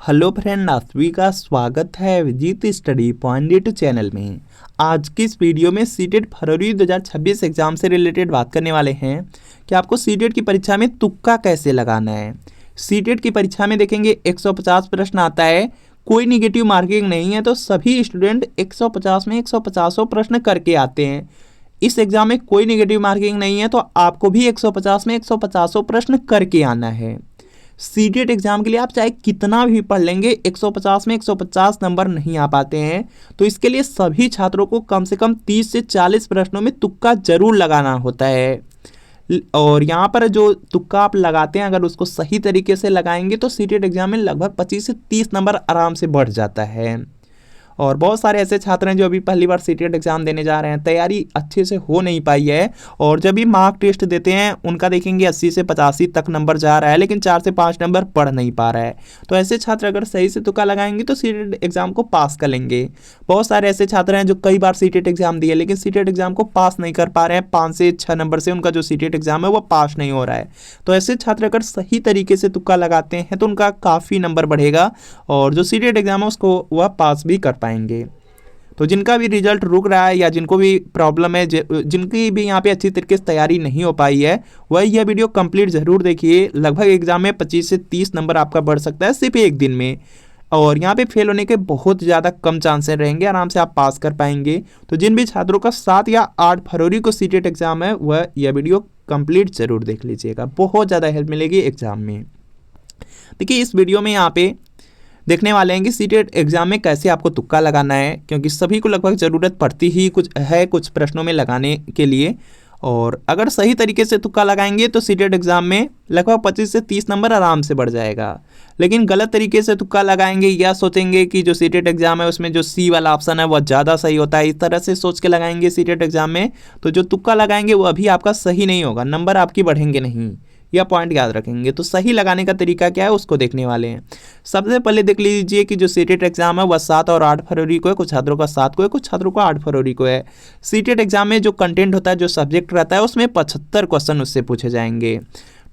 Hello friend, आप सभी का स्वागत है Vijit study point YouTube channel में। आज की इस वीडियो में सीटेट फरवरी 2026 एग्जाम से रिलेटेड बात करने वाले हैं कि आपको सीटेट की परीक्षा में तुक्का कैसे लगाना है। सीटेट की परीक्षा में देखेंगे 150 प्रश्न आता है, कोई निगेटिव मार्किंग नहीं है, तो सभी स्टूडेंट 150 में 150 प्रश्न करके आते हैं। इस एग्जाम में कोई निगेटिव मार्किंग नहीं है, तो आपको भी 150 में 150 प्रश्न करके आना है। सीटेट एग्जाम के लिए आप चाहे कितना भी पढ़ लेंगे, 150 में 150 नंबर नहीं आ पाते हैं। तो इसके लिए सभी छात्रों को कम से कम 30 से 40 प्रश्नों में तुक्का जरूर लगाना होता है। और यहाँ पर जो तुक्का आप लगाते हैं, अगर उसको सही तरीके से लगाएंगे तो सीटेट एग्जाम में लगभग 25 से 30 नंबर आराम से बढ़ जाता है। और बहुत सारे ऐसे छात्र हैं जो अभी पहली बार सीटेट एग्जाम देने जा रहे हैं, तैयारी अच्छे से हो नहीं पाई है, और जब भी मार्क टेस्ट देते हैं उनका देखेंगे 80 से 85 तक नंबर जा रहा है, लेकिन 4 से 5 नंबर पढ़ नहीं पा रहा है। तो ऐसे छात्र अगर सही से तुक्का लगाएंगे तो सीटेट एग्जाम को पास कर लेंगे। बहुत सारे ऐसे छात्र हैं जो कई बार सीटेट एग्जाम दिए लेकिन सीटेट एग्जाम को पास नहीं कर पा रहे हैं, 5 से 6 नंबर से उनका जो सीटेट एग्जाम है वो पास नहीं हो रहा है। तो ऐसे छात्र अगर सही तरीके से तुक्का लगाते हैं तो उनका काफ़ी नंबर बढ़ेगा और जो सीटेट एग्जाम है उसको वह पास भी कर पाएंगे। तो जिनका भी रिजल्ट रुक रहा है या जिनको भी प्रॉब्लम है, जिनकी भी यहाँ पे अच्छी तरीके से तैयारी नहीं हो पाई है, वह यह वीडियो कंप्लीट ज़रूर देखिए। लगभग एग्जाम में 25 से 30 नंबर आपका बढ़ सकता है सिर्फ एक दिन में, और यहाँ पे फेल होने के बहुत ज़्यादा कम चांसेस रहेंगे, आराम से आप पास कर पाएंगे। तो जिन भी छात्रों का 7 या 8 फरवरी को सीटेट एग्जाम है वह यह वीडियो कंप्लीट ज़रूर देख लीजिएगा, बहुत ज़्यादा हेल्प मिलेगी एग्जाम में। देखिए इस वीडियो में यहाँ पे देखने वाले हैं कि सीटेट एग्जाम में कैसे आपको तुक्का लगाना है, क्योंकि सभी को लगभग ज़रूरत पड़ती ही कुछ प्रश्नों में लगाने के लिए। और अगर सही तरीके से तुक्का लगाएंगे तो सीटेट एग्जाम में लगभग 25 से 30 नंबर आराम से बढ़ जाएगा। लेकिन गलत तरीके से तुक्का लगाएंगे या सोचेंगे कि जो सीटेट एग्जाम है उसमें जो सी वाला ऑप्शन है वह ज़्यादा सही होता है, इस तरह से सोच के लगाएंगे सीटेट एग्जाम में, तो जो तुक्का लगाएंगे वो अभी आपका सही नहीं होगा, नंबर आपकी बढ़ेंगे नहीं। यह पॉइंट याद रखेंगे। तो सही लगाने का तरीका क्या है उसको देखने वाले हैं। सबसे पहले देख लीजिए कि जो सीटेट एग्जाम है वह 7 और 8 फरवरी को है, कुछ छात्रों का 7 को है, कुछ छात्रों को 8 फरवरी को है। सीटेट एग्जाम में जो कंटेंट होता है, जो सब्जेक्ट रहता है, उसमें 75 क्वेश्चन उससे पूछे जाएंगे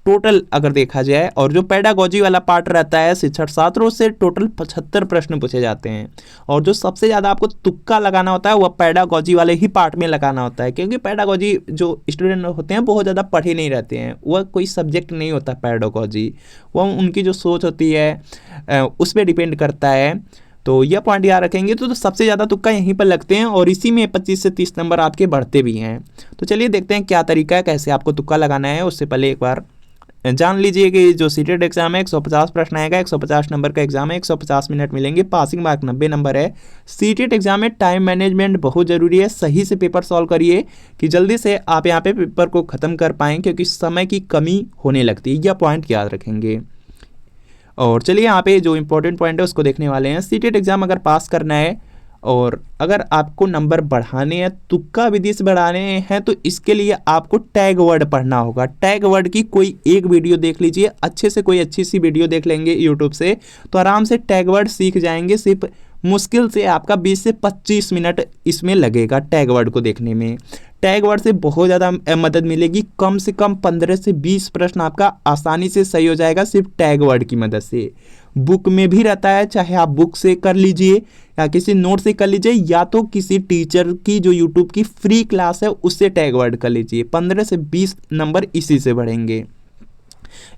टोटल अगर देखा जाए। और जो पेडागोजी वाला पार्ट रहता है शिक्षण शास्त्र, उससे टोटल 75 प्रश्न पूछे जाते हैं। और जो सबसे ज़्यादा आपको तुक्का लगाना होता है वह पेडागोजी वाले ही पार्ट में लगाना होता है, क्योंकि पेडागोजी जो स्टूडेंट होते हैं बहुत ज़्यादा पढ़े नहीं रहते हैं, वह कोई सब्जेक्ट नहीं होता पेडागोजी, वह उनकी जो सोच होती है उस पर डिपेंड करता है। तो यह पॉइंट याद रखेंगे तो सबसे ज़्यादा तुक्का यहीं पर लगते हैं और इसी में 25 से 30 नंबर आपके बढ़ते भी हैं। तो चलिए देखते हैं क्या तरीका है, कैसे आपको तुक्का लगाना है। उससे पहले एक बार जान लीजिए कि जो सीटेट एग्जाम है 150 प्रश्न आएगा, 150 नंबर का एग्जाम है, 150 मिनट मिलेंगे, पासिंग मार्क 90 नंबर है। सीटेट एग्जाम में टाइम मैनेजमेंट बहुत ज़रूरी है, सही से पेपर सॉल्व करिए कि जल्दी से आप यहाँ पे पेपर को ख़त्म कर पाएँ, क्योंकि समय की कमी होने लगती है, यह पॉइंट याद रखेंगे। और चलिए यहाँ पे जो इंपॉर्टेंट पॉइंट है उसको देखने वाले हैं। सीटेट एग्जाम अगर पास करना है और अगर आपको नंबर बढ़ाने हैं, तुक्का विधि से बढ़ाने हैं, तो इसके लिए आपको टैग वर्ड पढ़ना होगा। टैग वर्ड की कोई एक वीडियो देख लीजिए, अच्छे से कोई अच्छी सी वीडियो देख लेंगे यूट्यूब से, तो आराम से टैग वर्ड सीख जाएंगे। सिर्फ मुश्किल से आपका 20 से 25 मिनट इसमें लगेगा टैग वर्ड को देखने में। टैग वर्ड से बहुत ज़्यादा मदद मिलेगी, कम से कम 15 से 20 प्रश्न आपका आसानी से सही हो जाएगा सिर्फ टैग वर्ड की मदद से। बुक में भी रहता है, चाहे आप बुक से कर लीजिए या किसी नोट से कर लीजिए, या तो किसी टीचर की जो यूट्यूब की फ्री क्लास है उससे टैग वर्ड कर लीजिए। 15 से 20 नंबर इसी से बढ़ेंगे।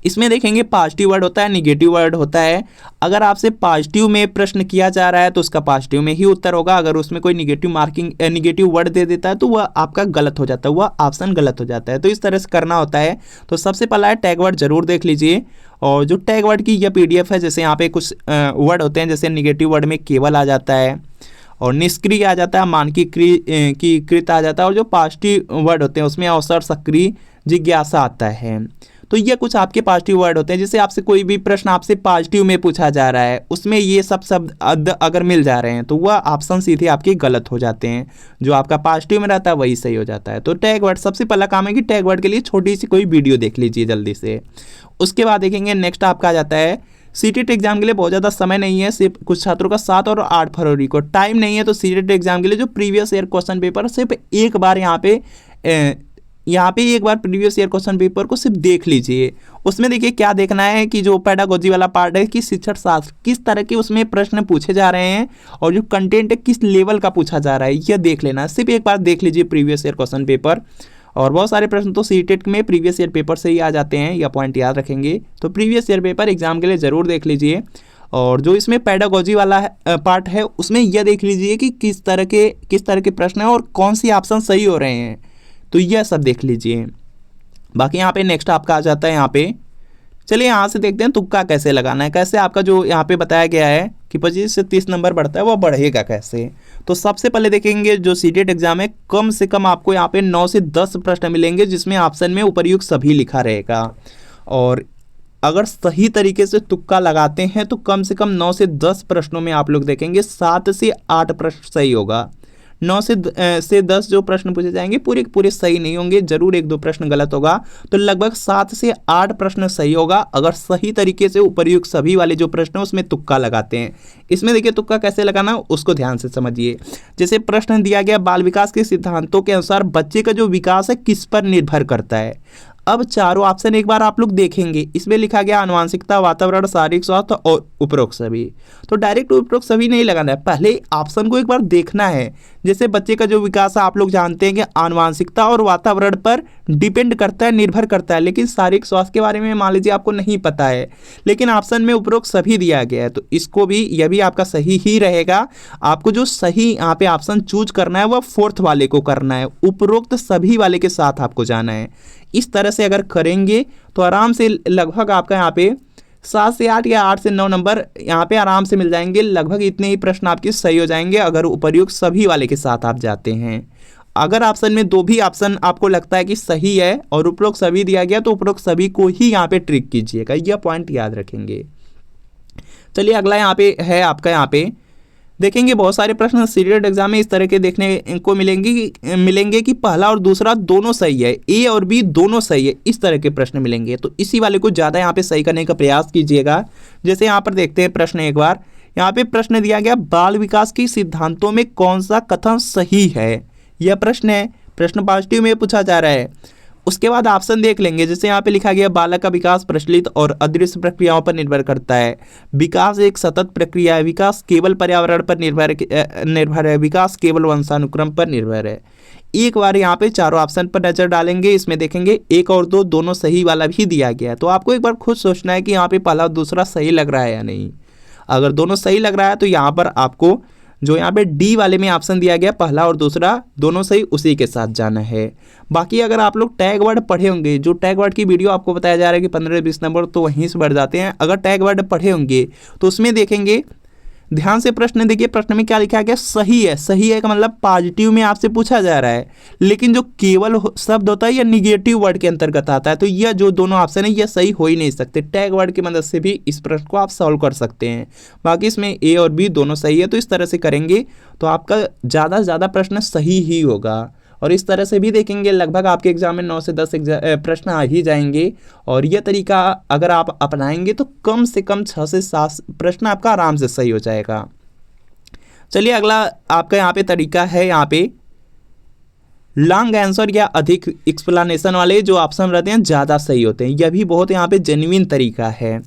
इसमें देखेंगे पॉजिटिव वर्ड होता है, निगेटिव वर्ड होता है। अगर आपसे पॉजिटिव में प्रश्न किया जा रहा है तो उसका पॉजिटिव में ही उत्तर होगा। अगर उसमें कोई निगेटिव वर्ड दे देता है तो वह आपका गलत हो जाता है, वह ऑप्शन गलत हो जाता है। तो इस तरह से करना होता है। तो सबसे पहला है टैग वर्ड जरूर देख लीजिए। और जो टैग वर्ड की यह PDF है, जैसे यहाँ पे कुछ वर्ड होते हैं, जैसे निगेटिव वर्ड में केवल आ जाता है और निष्क्रिय आ जाता है, मानकीकृत आ जाता है, और जो पॉजिटिव वर्ड होते हैं उसमें अवसर, सक्रिय, जिज्ञासा आता है। तो ये कुछ आपके पॉजिटिव वर्ड होते हैं। जैसे आपसे कोई भी प्रश्न आपसे पॉजिटिव में पूछा जा रहा है, उसमें ये सब शब्द अगर मिल जा रहे हैं तो वह ऑप्शन सीधे आपके गलत हो जाते हैं, जो आपका पॉजिटिव में रहता है वही सही हो जाता है। तो टैग वर्ड सबसे पहला काम है कि टैग वर्ड के लिए छोटी सी कोई वीडियो देख लीजिए जल्दी से। उसके बाद देखेंगे नेक्स्ट आपका आ जाता है सीटेट एग्जाम के लिए बहुत ज़्यादा समय नहीं है, सिर्फ कुछ छात्रों का 7 और 8 फरवरी को टाइम नहीं है, तो सीटेट एग्जाम के लिए जो प्रीवियस ईयर क्वेश्चन पेपर सिर्फ एक बार यहाँ पे यहाँ पे एक बार प्रीवियस ईयर क्वेश्चन पेपर को सिर्फ देख लीजिए। उसमें देखिए क्या देखना है कि जो पेडागोजी वाला पार्ट है कि शिक्षण शास्त्र किस तरह के उसमें प्रश्न पूछे जा रहे हैं और जो कंटेंट है किस लेवल का पूछा जा रहा है, यह देख लेना। सिर्फ एक बार देख लीजिए प्रीवियस ईयर क्वेश्चन पेपर। और बहुत सारे प्रश्न तो सीटेट में प्रीवियस ईयर पेपर से ही आ जाते हैं, यह पॉइंट याद रखेंगे। तो प्रीवियस ईयर पेपर एग्जाम के लिए ज़रूर देख लीजिए। और जो इसमें पेडागोजी वाला पार्ट है उसमें यह देख लीजिए कि किस तरह के प्रश्न हैं और कौन सी ऑप्शन सही हो रहे हैं, तो यह सब देख लीजिए। बाकी यहाँ पे नेक्स्ट आपका आ जाता है यहाँ पे। चलिए यहाँ से देखते हैं तुक्का कैसे लगाना है, कैसे आपका जो यहाँ पे बताया गया है कि 25 से 30 नंबर बढ़ता है वो बढ़ेगा कैसे। तो सबसे पहले देखेंगे जो सीटेट एग्जाम है, कम से कम आपको यहाँ पे 9 से 10 प्रश्न मिलेंगे जिसमें ऑप्शन में उपर्युक्त सभी लिखा रहेगा। और अगर सही तरीके से तुक्का लगाते हैं तो कम से कम 9 से 10 प्रश्नों में आप लोग देखेंगे 7 से 8 प्रश्न सही होगा। 9 से 10 जो प्रश्न पूछे जाएंगे पूरे पूरे सही नहीं होंगे, जरूर 1-2 प्रश्न गलत होगा। तो लगभग 7 से 8 प्रश्न सही होगा अगर सही तरीके से उपर्युक्त सभी वाले जो प्रश्न हैं उसमें तुक्का लगाते हैं। इसमें देखिए तुक्का कैसे लगाना उसको ध्यान से समझिए। जैसे प्रश्न दिया गया, बाल विकास के सिद्धांतों के अनुसार बच्चे का जो विकास है किस पर निर्भर करता है। अब चारों ऑप्शन एक बार आप लोग देखेंगे, इसमें लिखा गया आनुवांशिकता, वातावरण, शारीरिक स्वास्थ्य और उपरोक्त सभी। तो डायरेक्ट उपरोक्त सभी नहीं लगाना है, पहले ऑप्शन को एक बार देखना है। जैसे बच्चे का जो विकास है आप लोग जानते हैं कि आनुवांशिकता और वातावरण पर डिपेंड करता है, निर्भर करता है, लेकिन शारीरिक स्वास्थ्य के बारे में मान लीजिए आपको नहीं पता है, लेकिन ऑप्शन में उपरोक्त सभी दिया गया है, तो इसको भी, यह भी आपका सही ही रहेगा। आपको जो सही यहाँ पे ऑप्शन चूज करना है वह 4th वाले को करना है, उपरोक्त सभी वाले के साथ आपको जाना है। इस तरह से अगर करेंगे तो आराम से लगभग आपका यहाँ पे 7 से 8 या 8 से 9 नंबर यहाँ पे आराम से मिल जाएंगे। लगभग इतने ही प्रश्न आपके सही हो जाएंगे अगर उपर्युक्त सभी वाले के साथ आप जाते हैं। अगर ऑप्शन में 2 भी ऑप्शन आपको लगता है कि सही है और उपरोक्त सभी दिया गया तो उपरोक्त सभी को ही यहाँ पे ट्रिक कीजिएगा, यह पॉइंट याद रखेंगे। चलिए अगला यहाँ पे है आपका, यहाँ पे देखेंगे बहुत सारे प्रश्न सीटेट एग्जाम में इस तरह के देखने को मिलेंगे कि पहला और दूसरा दोनों सही है, ए और बी दोनों सही है, इस तरह के प्रश्न मिलेंगे। तो इसी वाले को ज़्यादा यहाँ पे सही करने का प्रयास कीजिएगा। जैसे यहाँ पर देखते हैं प्रश्न एक बार, यहाँ पे प्रश्न दिया गया, बाल विकास के सिद्धांतों में कौन सा कथन सही है, यह प्रश्न है। प्रश्न पॉजिटिव में पूछा जा रहा है। उसके बाद ऑप्शन देख लेंगे, जैसे यहाँ पे लिखा गया, बालक का विकास प्रचलित और अदृश्य प्रक्रियाओं पर निर्भर करता है, विकास एक सतत प्रक्रिया है, विकास केवल पर्यावरण पर निर्भर है, विकास केवल वंशानुक्रम पर निर्भर है। एक बार यहाँ पे चारों ऑप्शन पर नजर डालेंगे, इसमें देखेंगे 1 और 2 दोनों सही वाला भी दिया गया है। तो आपको एक बार खुद सोचना है कि यहाँ पे पहला और दूसरा सही लग रहा है या नहीं। अगर दोनों सही लग रहा है तो यहाँ पर आपको जो यहाँ पे डी वाले में ऑप्शन दिया गया पहला और दूसरा दोनों सही, उसी के साथ जाना है। बाकी अगर आप लोग टैग वर्ड पढ़े होंगे, जो टैग वर्ड की वीडियो आपको बताया जा रहा है कि 15-20 नंबर तो वहीं से बढ़ जाते हैं, अगर टैग वर्ड पढ़े होंगे तो उसमें देखेंगे, ध्यान से प्रश्न देखिए, प्रश्न में क्या लिखा गया, सही है। सही है का मतलब पॉजिटिव में आपसे पूछा जा रहा है, लेकिन जो केवल शब्द होता है यह निगेटिव वर्ड के अंतर्गत आता है। तो यह जो दोनों ऑप्शन है यह सही हो ही नहीं सकते। टैग वर्ड की मदद से भी इस प्रश्न को आप सॉल्व कर सकते हैं। बाकी इसमें ए और बी दोनों सही है, तो इस तरह से करेंगे तो आपका ज़्यादा से ज़्यादा प्रश्न सही ही होगा। और इस तरह से भी देखेंगे लगभग आपके एग्जाम में 9 से 10 प्रश्न आ ही जाएंगे। और यह तरीका अगर आप अपनाएंगे तो कम से कम 6 से 7 प्रश्न आपका आराम से सही हो जाएगा। चलिए अगला आपका यहाँ पे तरीका है, यहाँ पे लॉन्ग आंसर या अधिक एक्सप्लेनेशन वाले जो ऑप्शन रहते हैं ज़्यादा सही होते हैं। यह भी बहुत यहाँ पे जेन्युइन तरीका है।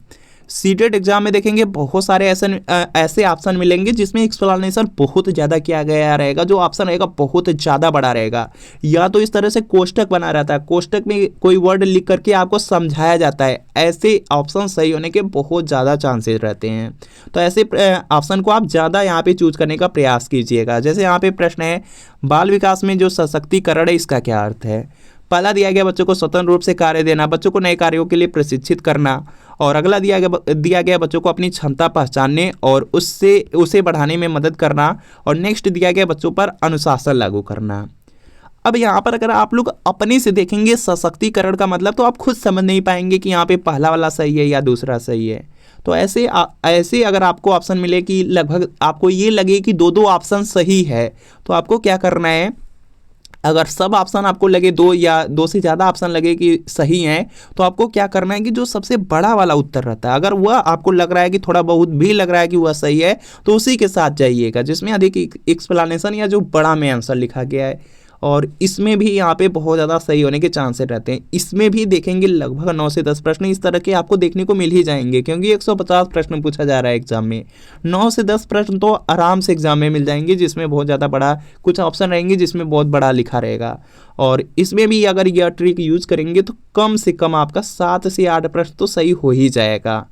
सीटेट एग्जाम में देखेंगे बहुत सारे ऐसे ऑप्शन मिलेंगे जिसमें एक्सप्लेनेशन बहुत ज़्यादा किया गया रहेगा, जो ऑप्शन रहेगा बहुत ज़्यादा बड़ा रहेगा, या तो इस तरह से कोष्टक बना रहता है, कोष्टक में कोई वर्ड लिख करके आपको समझाया जाता है। ऐसे ऑप्शन सही होने के बहुत ज़्यादा चांसेस रहते हैं। तो ऐसे ऑप्शन को आप ज़्यादा यहाँ पे चूज करने का प्रयास कीजिएगा। जैसे यहाँ पे प्रश्न है, बाल विकास में जो सशक्तिकरण है इसका क्या अर्थ है। पहला दिया गया, बच्चों को स्वतंत्र रूप से कार्य देना, बच्चों को नए कार्यों के लिए प्रशिक्षित करना। और अगला दिया गया बच्चों को अपनी क्षमता पहचानने और उसे बढ़ाने में मदद करना। और नेक्स्ट दिया गया बच्चों पर अनुशासन लागू करना। अब यहाँ पर अगर आप लोग अपने से देखेंगे सशक्तिकरण का मतलब, तो आप खुद समझ नहीं पाएंगे कि यहाँ पे पहला वाला सही है या दूसरा सही है। तो ऐसे अगर आपको ऑप्शन मिले कि लगभग आपको ये लगे कि 2 ऑप्शन सही है, तो आपको क्या करना है, अगर सब ऑप्शन आपको लगे 2 या 2 से ज़्यादा ऑप्शन लगे कि सही हैं, तो आपको क्या करना है कि जो सबसे बड़ा वाला उत्तर रहता है, अगर वह आपको लग रहा है कि थोड़ा बहुत भी लग रहा है कि वह सही है, तो उसी के साथ जाइएगा जिसमें अधिक एक्सप्लेनेशन या जो बड़ा में आंसर लिखा गया है। और इसमें भी यहाँ पे बहुत ज़्यादा सही होने के चांसेस रहते हैं। इसमें भी देखेंगे लगभग 9 से 10 प्रश्न इस तरह के आपको देखने को मिल ही जाएंगे, क्योंकि 150 प्रश्न पूछा जा रहा है एग्जाम में। 9 से 10 प्रश्न तो आराम से एग्जाम में मिल जाएंगे, जिसमें बहुत ज़्यादा बड़ा कुछ ऑप्शन रहेंगे जिसमें बहुत बड़ा लिखा रहेगा। और इसमें भी अगर यह ट्रिक यूज करेंगे तो कम से कम आपका 7 से 8 प्रश्न तो सही हो ही जाएगा।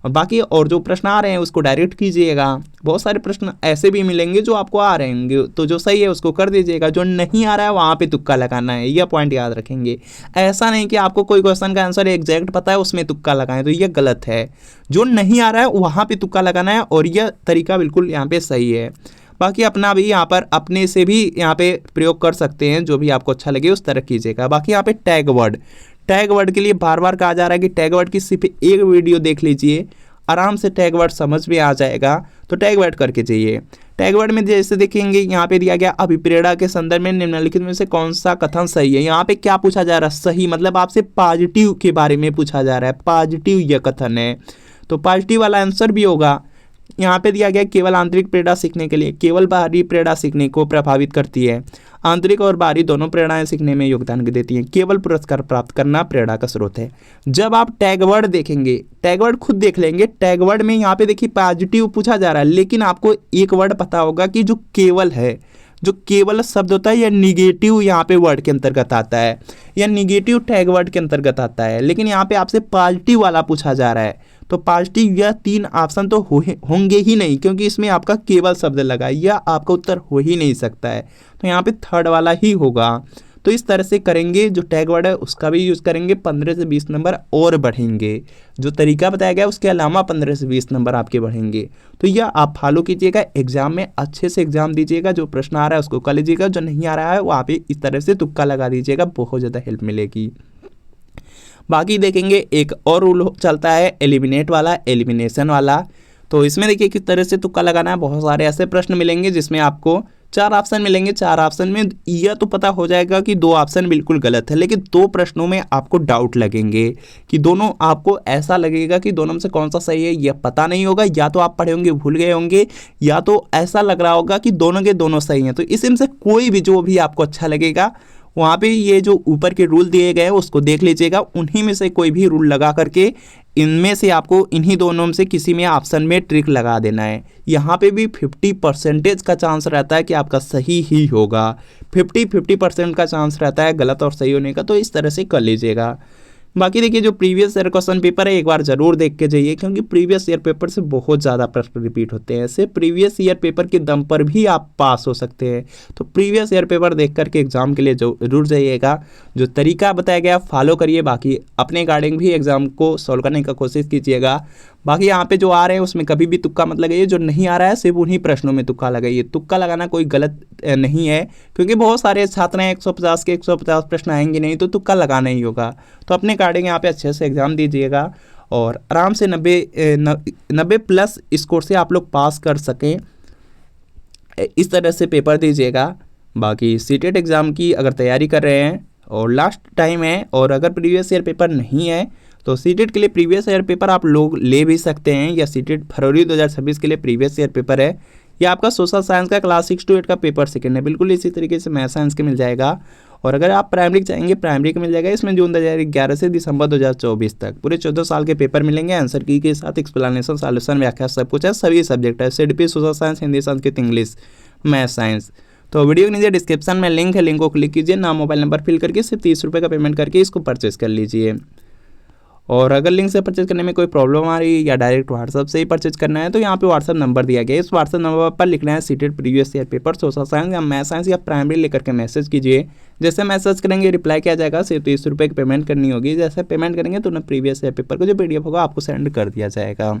और बाकी और जो प्रश्न आ रहे हैं उसको डायरेक्ट कीजिएगा। बहुत सारे प्रश्न ऐसे भी मिलेंगे जो आपको आ रहे होंगे, तो जो सही है उसको कर दीजिएगा, जो नहीं आ रहा है वहाँ पे तुक्का लगाना है। यह पॉइंट याद रखेंगे। ऐसा नहीं कि आपको कोई क्वेश्चन का आंसर एग्जैक्ट पता है उसमें तुक्का लगाएं, तो यह गलत है। जो नहीं आ रहा है वहाँ पे तुक्का लगाना है, और यह तरीका बिल्कुल यहाँ पे सही है। बाकी अपना भी यहाँ पर अपने से भी यहाँ पे प्रयोग कर सकते हैं, जो भी आपको अच्छा लगे उस तरह कीजिएगा। बाकी यहाँ पे टैग वर्ड के लिए बार बार कहा जा रहा है कि टैग वर्ड की सिर्फ एक वीडियो देख लीजिए, आराम से टैग वर्ड समझ में आ जाएगा। तो टैग वर्ड करके चाहिए। टैग वर्ड में जैसे देखेंगे यहाँ पे दिया गया अभिप्रेरणा के संदर्भ में निम्नलिखित में से कौन सा कथन सही है। यहाँ पे क्या पूछा जा रहा है, सही मतलब आपसे पॉजिटिव के बारे में पूछा जा रहा है, पॉजिटिव यह कथन है, तो पॉजिटिव वाला आंसर भी होगा। यहाँ पे दिया गया केवल आंतरिक प्रेरणा सीखने के लिए, केवल बाहरी प्रेरणा सीखने को प्रभावित करती है, आंतरिक और बाहरी दोनों प्रेरणाएं सीखने में योगदान देती हैं, केवल पुरस्कार प्राप्त करना प्रेरणा का स्रोत है। जब आप टैग वर्ड देखेंगे, टैग वर्ड खुद देख लेंगे, टैग वर्ड में यहाँ पे देखिए पॉजिटिव पूछा जा रहा है, लेकिन आपको एक वर्ड पता होगा कि जो केवल है, जो केवल शब्द होता है यह निगेटिव यहाँ पे वर्ड के अंतर्गत आता है, या निगेटिव टैग वर्ड के अंतर्गत आता है। लेकिन यहाँ पे आपसे पॉजिटिव वाला पूछा जा रहा है, तो पॉजिटिव यह 3 ऑप्शन तो होंगे ही नहीं, क्योंकि इसमें आपका केवल शब्द लगा है, यह आपका उत्तर हो ही नहीं सकता है। तो यहाँ पे थर्ड वाला ही होगा। तो इस तरह से करेंगे, जो टैग वर्ड है उसका भी यूज़ करेंगे, 15 से 20 नंबर और बढ़ेंगे। जो तरीका बताया गया उसके अलावा 15 से 20 नंबर आपके बढ़ेंगे। तो यह आप फॉलो कीजिएगा, एग्जाम में अच्छे से एग्जाम दीजिएगा। जो प्रश्न आ रहा है उसको कर लीजिएगा, जो नहीं आ रहा है वहाँ पे इस तरह से तुक्का लगा दीजिएगा, बहुत ज़्यादा हेल्प मिलेगी। बाकी देखेंगे एक और रूल चलता है एलिमिनेट वाला, एलिमिनेशन वाला। तो इसमें देखिए किस तरह से तुक्का लगाना है। बहुत सारे ऐसे प्रश्न मिलेंगे जिसमें आपको 4 ऑप्शन मिलेंगे। 4 ऑप्शन में यह तो पता हो जाएगा कि 2 ऑप्शन बिल्कुल गलत है, लेकिन 2 प्रश्नों में आपको डाउट लगेंगे कि दोनों, आपको ऐसा लगेगा कि दोनों में से कौन सा सही है, यह पता नहीं होगा। या तो आप पढ़े होंगे भूल गए होंगे, या तो ऐसा लग रहा होगा कि दोनों के दोनों सही हैं। तो इसमें से कोई भी जो भी आपको अच्छा लगेगा, वहाँ पे ये जो ऊपर के रूल दिए गए हैं उसको देख लीजिएगा, उन्हीं में से कोई भी रूल लगा करके इनमें से आपको इन्हीं दोनों में से किसी में ऑप्शन में ट्रिक लगा देना है। यहाँ पे भी 50% का चांस रहता है कि आपका सही ही होगा, 50% का चांस रहता है गलत और सही होने का। तो इस तरह से कर लीजिएगा। बाकी देखिए जो प्रीवियस ईयर क्वेश्चन पेपर है एक बार जरूर देख के जाइए, क्योंकि प्रीवियस ईयर पेपर से बहुत ज़्यादा प्रश्न रिपीट होते हैं। ऐसे प्रीवियस ईयर पेपर के दम पर भी आप पास हो सकते हैं। तो प्रीवियस ईयर पेपर देख करके एग्जाम के लिए जरूर जाइएगा। जो तरीका बताया गया फॉलो करिए, बाकी अपने अकॉर्डिंग भी एग्जाम को सॉल्व करने का कोशिश कीजिएगा। बाकी यहाँ पे जो आ रहे हैं उसमें कभी भी तुक्का मत लगाइए, जो नहीं आ रहा है सिर्फ उन्हीं प्रश्नों में तुक्का लगाइए। तुक्का लगाना कोई गलत नहीं है, क्योंकि बहुत सारे छात्र हैं 150 के 150 प्रश्न आएंगे नहीं, तो तुक्का लगाना ही होगा। तो अपने अकॉर्डिंग यहाँ पे अच्छे से एग्जाम दीजिएगा और आराम से 90 प्लस स्कोर से आप लोग पास कर सकें, इस तरह से पेपर दीजिएगा। बाकी सीटेट एग्ज़ाम की अगर तैयारी कर रहे हैं और लास्ट टाइम है, और अगर प्रीवियस ईयर पेपर नहीं है तो सीटेट के लिए प्रीवियस ईयर पेपर आप लोग ले भी सकते हैं, या सीटेट फरवरी 2026 के लिए प्रीवियस ईयर पेपर है। या आपका सोशल साइंस का क्लास 6 to 8 का पेपर सेकंड है, बिल्कुल इसी तरीके से मैथ साइंस के मिल जाएगा। और अगर आप प्राइमरी चाहेंगे प्राइमरी का मिल जाएगा। इसमें जून 2011 से दिसंबर 2024 तक पूरे 14 साल के पेपर मिलेंगे, आंसर की के साथ एक्सप्लेनेशन, सॉल्यूशन, व्याख्या सब कुछ है। सभी सब्जेक्ट है, CDP, social science, Hindi, Sanskrit, English, math science. तो वीडियो के नीचे डिस्क्रिप्शन में लिंक है, लिंक को क्लिक कीजिए, नाम मोबाइल नंबर फिल करके सिर्फ 30 रुपये का पेमेंट करके इसको परचेज कर लीजिए। और अगर लिंक से परचेज करने में कोई प्रॉब्लम आ रही है या डायरेक्ट व्हाट्सअप से ही परचेज करना है, तो यहाँ पे व्हाट्सअप नंबर दिया गया है। इस व्हाट्सअप नंबर पर लिखना है CTET previous year paper social science या मैथ साइंस या प्राइमरी लेकर के मैसेज कीजिए। जैसे मैसेज करेंगे रिप्लाई किया जाएगा, सिर्फ 30 रुपये की पेमेंट करनी होगी। जैसे पेमेंट करेंगे तो उन्हें प्रीवियस ईयर पेपर को जो PDF होगा आपको सेंड कर दिया जाएगा।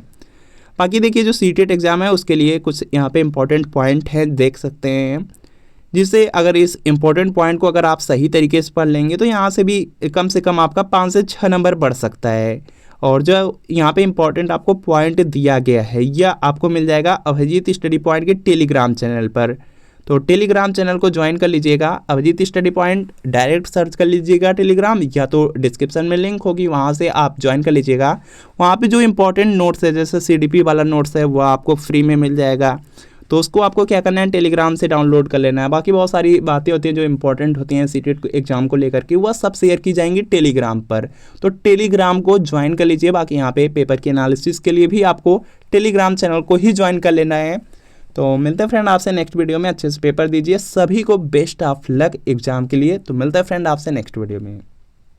बाकी देखिए जो सीटेट एग्जाम है उसके लिए कुछ यहाँ पे इंपॉर्टेंट पॉइंट है, देख सकते हैं, जिससे अगर इस इम्पोर्टेंट पॉइंट को अगर आप सही तरीके से पढ़ लेंगे तो यहाँ से भी कम से कम आपका 5 से 6 नंबर बढ़ सकता है। और जो यहाँ पे इम्पोर्टेंट आपको पॉइंट दिया गया है यह आपको मिल जाएगा अभिजीत स्टडी पॉइंट के टेलीग्राम चैनल पर। तो टेलीग्राम चैनल को ज्वाइन कर लीजिएगा, Abhijeet study point direct search कर लीजिएगा टेलीग्राम, या तो डिस्क्रिप्शन में लिंक होगी वहाँ से आप ज्वाइन कर लीजिएगा। वहाँ पे जो इंपॉर्टेंट नोट्स है, जैसे CDP वाला नोट्स है, वह आपको फ्री में मिल जाएगा। तो उसको आपको क्या करना है, टेलीग्राम से डाउनलोड कर लेना है। बाकी बहुत सारी बातें होती हैं जो इंपॉर्टेंट होती हैं सीटेट एग्जाम को लेकर के, वह सब शेयर की जाएंगी टेलीग्राम पर। तो टेलीग्राम को ज्वाइन कर लीजिए। बाकी यहाँ पे पेपर के एनालिसिस के लिए भी आपको टेलीग्राम चैनल को ही ज्वाइन कर लेना है। तो मिलते हैं फ्रेंड आपसे नेक्स्ट वीडियो में। अच्छे से पेपर दीजिए। सभी को बेस्ट ऑफ लक एग्जाम के लिए। तो मिलता है फ्रेंड आपसे नेक्स्ट वीडियो में।